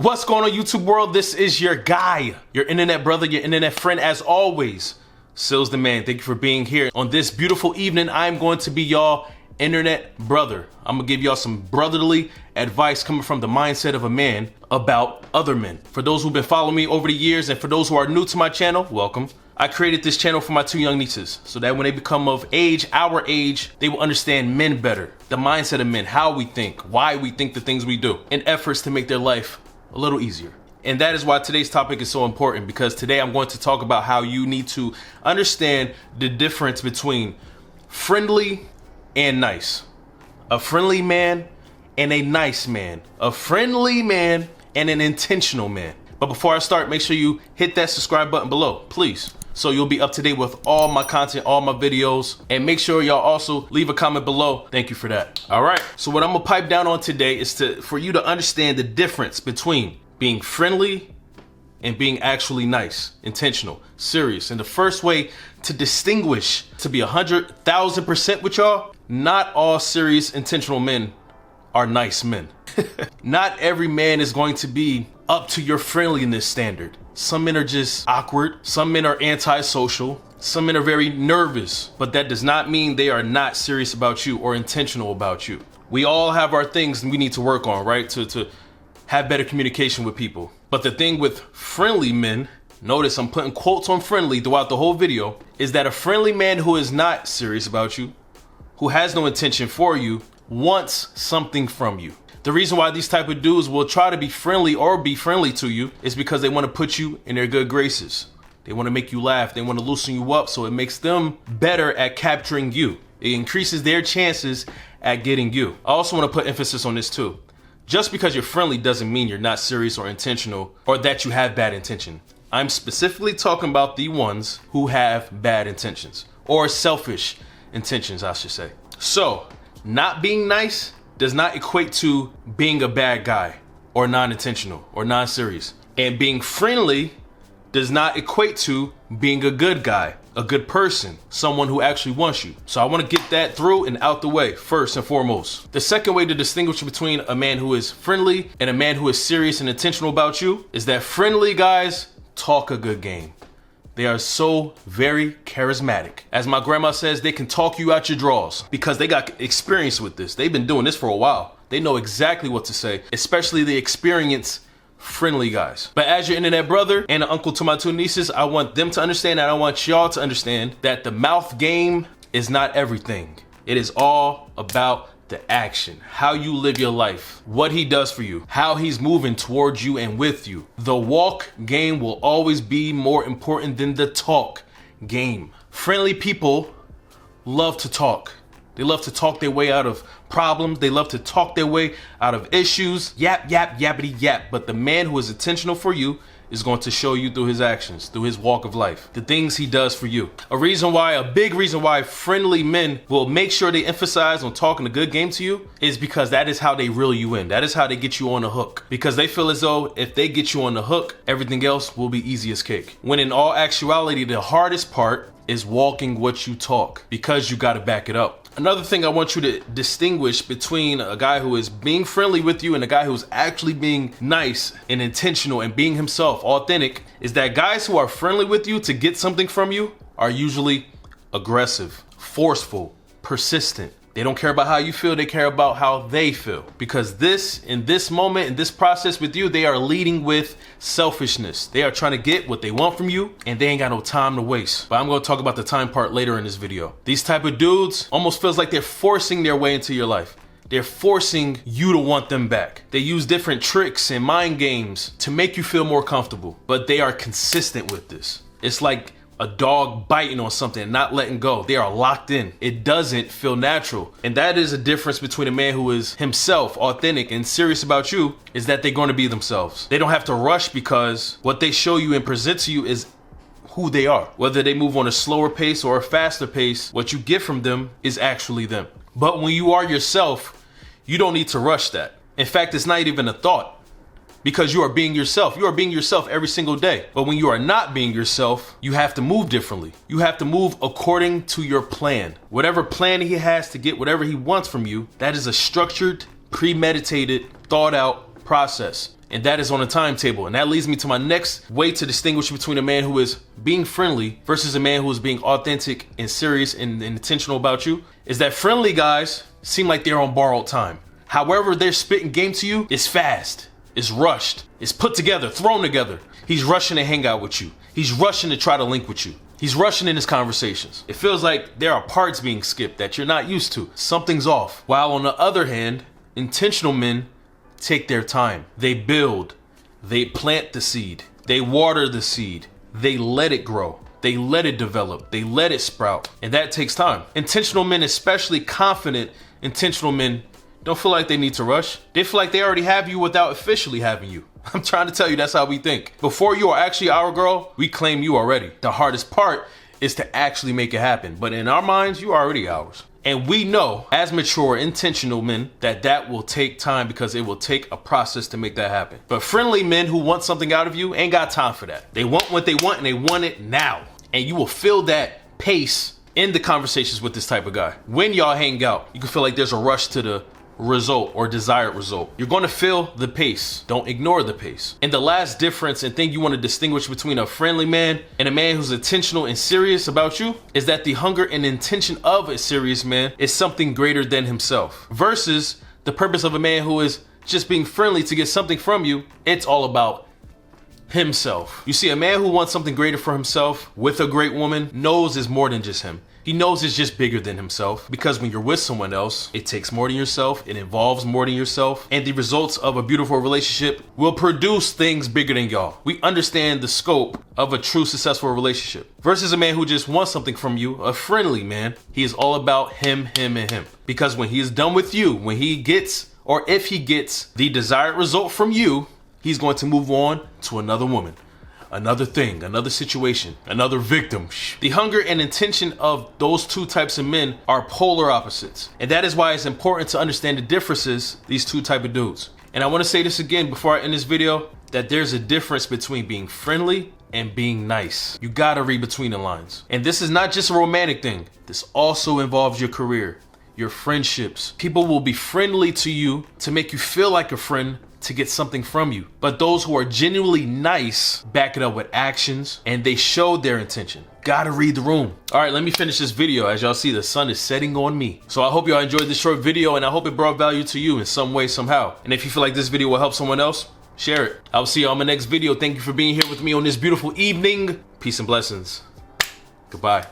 What's going on, YouTube world? This is your guy, your internet brother, your internet friend, as always, Sealz the man. Thank you for being here. On this beautiful evening, I'm going to be y'all internet brother. I'm gonna give y'all some brotherly advice coming from the mindset of a man about other men. For those who've been following me over the years, and for those who are new to my channel, welcome. I created this channel for my two young nieces so that when they become of age, our age, they will understand men better, the mindset of men, how we think, why we think the things we do, in efforts to make their life a little easier. And that is why today's topic is so important, because today I'm going to talk about how you need to understand the difference between friendly and nice. A friendly man and a nice man. A friendly man and an intentional man. But before I start, make sure you hit that subscribe button below, please, so you'll be up to date with all my content, all my videos. And make sure y'all also leave a comment below. Thank you for that. All right, so what I'm gonna pipe down on today is for you to understand the difference between being friendly and being actually nice, intentional, serious. And the first way to distinguish, to be 100,000% with y'all, not all serious, intentional men are nice men. Not every man is going to be up to your friendliness standard. Some men are just awkward. Some men are antisocial. Some men are very nervous, but that does not mean they are not serious about you or intentional about you. We all have our things we need to work on, right? To have better communication with people. But the thing with friendly men, notice I'm putting quotes on friendly throughout the whole video, is that a friendly man who is not serious about you, who has no intention for you, wants something from you. The reason why these type of dudes will try to be friendly or be friendly to you is because they want to put you in their good graces. They want to make you laugh. They want to loosen you up, so it makes them better at capturing you. It increases their chances at getting you. I also want to put emphasis on this too. Just because you're friendly doesn't mean you're not serious or intentional, or that you have bad intention. I'm specifically talking about the ones who have bad intentions, or selfish intentions, I should say. So, not being nice does not equate to being a bad guy, or non-intentional, or non-serious. And being friendly does not equate to being a good guy, a good person, someone who actually wants you. So I want to get that through and out the way first and foremost. The second way to distinguish between a man who is friendly and a man who is serious and intentional about you is that friendly guys talk a good game. They are so very charismatic. As my grandma says, they can talk you out your drawers because they got experience with this. They've been doing this for a while. They know exactly what to say, especially the experienced friendly guys. But as your internet brother and an uncle to my two nieces, I want them to understand, and I want y'all to understand, that the mouth game is not everything. It is all about the action, how you live your life, what he does for you, how he's moving towards you and with you. The walk game will always be more important than the talk game. Friendly people love to talk. They love to talk their way out of problems. They love to talk their way out of issues. Yap, yap, yappity yap. But the man who is intentional for you is going to show you through his actions, through his walk of life, the things he does for you. A big reason why friendly men will make sure they emphasize on talking a good game to you is because that is how they reel you in. That is how they get you on the hook. Because they feel as though if they get you on the hook, everything else will be easy as cake. When in all actuality, the hardest part is walking what you talk, because you got to back it up. Another thing I want you to distinguish between a guy who is being friendly with you and a guy who's actually being nice and intentional and being himself, authentic, is that guys who are friendly with you to get something from you are usually aggressive, forceful, persistent. They don't care about how you feel, they care about how they feel. Because in this moment, in this process with you, they are leading with selfishness. They are trying to get what they want from you, and they ain't got no time to waste. But I'm gonna talk about the time part later in this video. These type of dudes almost feels like they're forcing their way into your life. They're forcing you to want them back. They use different tricks and mind games to make you feel more comfortable, but they are consistent with this. It's like a dog biting on something and not letting go. They are locked in. It doesn't feel natural. And that is a difference between a man who is himself, authentic, and serious about you, is that they're going to be themselves. They don't have to rush, because what they show you and present to you is who they are. Whether they move on a slower pace or a faster pace, what you get from them is actually them. But when you are yourself, you don't need to rush that. In fact, it's not even a thought. Because you are being yourself. You are being yourself every single day. But when you are not being yourself, you have to move differently. You have to move according to your plan. Whatever plan he has to get whatever he wants from you, that is a structured, premeditated, thought out process. And that is on a timetable. And that leads me to my next way to distinguish between a man who is being friendly versus a man who is being authentic and serious and intentional about you, is that friendly guys seem like they're on borrowed time. However, they're spitting game to you, it's fast, it's rushed, it's put together, thrown together. He's rushing to hang out with you. He's rushing to try to link with you. He's rushing in his conversations. It feels like there are parts being skipped that you're not used to. Something's off. While on the other hand, intentional men take their time. They build, they plant the seed, they water the seed, they let it grow, they let it develop, they let it sprout, and that takes time. Intentional men, especially confident intentional men, don't feel like they need to rush. They feel like they already have you without officially having you. I'm trying to tell you, that's how we think. Before you are actually our girl, we claim you already. The hardest part is to actually make it happen, but in our minds, you are already ours. And we know, as mature, intentional men, that will take time because it will take a process to make that happen. But friendly men who want something out of you ain't got time for that. They want what they want and they want it now. And you will feel that pace in the conversations with this type of guy. When y'all hang out, you can feel like there's a rush to the result or desired result. You're going to feel the pace. Don't ignore the pace. And the last difference and thing you want to distinguish between a friendly man and a man who's intentional and serious about you is that the hunger and intention of a serious man is something greater than himself, versus the purpose of a man who is just being friendly to get something from you. It's all about himself. You see, a man who wants something greater for himself with a great woman knows it's more than just him. He knows it's just bigger than himself, because when you're with someone else, it takes more than yourself, it involves more than yourself, and the results of a beautiful relationship will produce things bigger than y'all. We understand the scope of a true successful relationship. Versus a man who just wants something from you, a friendly man, he is all about him, and him. Because when he is done with you, when he gets, or if he gets the desired result from you, he's going to move on to another woman, another thing, another situation, another victim. The hunger and intention of those two types of men are polar opposites. And that is why it's important to understand the differences, these two type of dudes. And I want to say this again before I end this video, that there's a difference between being friendly and being nice. You gotta read between the lines. And this is not just a romantic thing. This also involves your career, your friendships. People will be friendly to you to make you feel like a friend, to get something from you. But those who are genuinely nice back it up with actions, and they show their intention. Gotta read the room. All right, let me finish this video. As y'all see, the sun is setting on me. So I hope y'all enjoyed this short video, and I hope it brought value to you in some way, somehow. And if you feel like this video will help someone else, share it. I'll see you on my next video. Thank you for being here with me on this beautiful evening. Peace and blessings. Goodbye.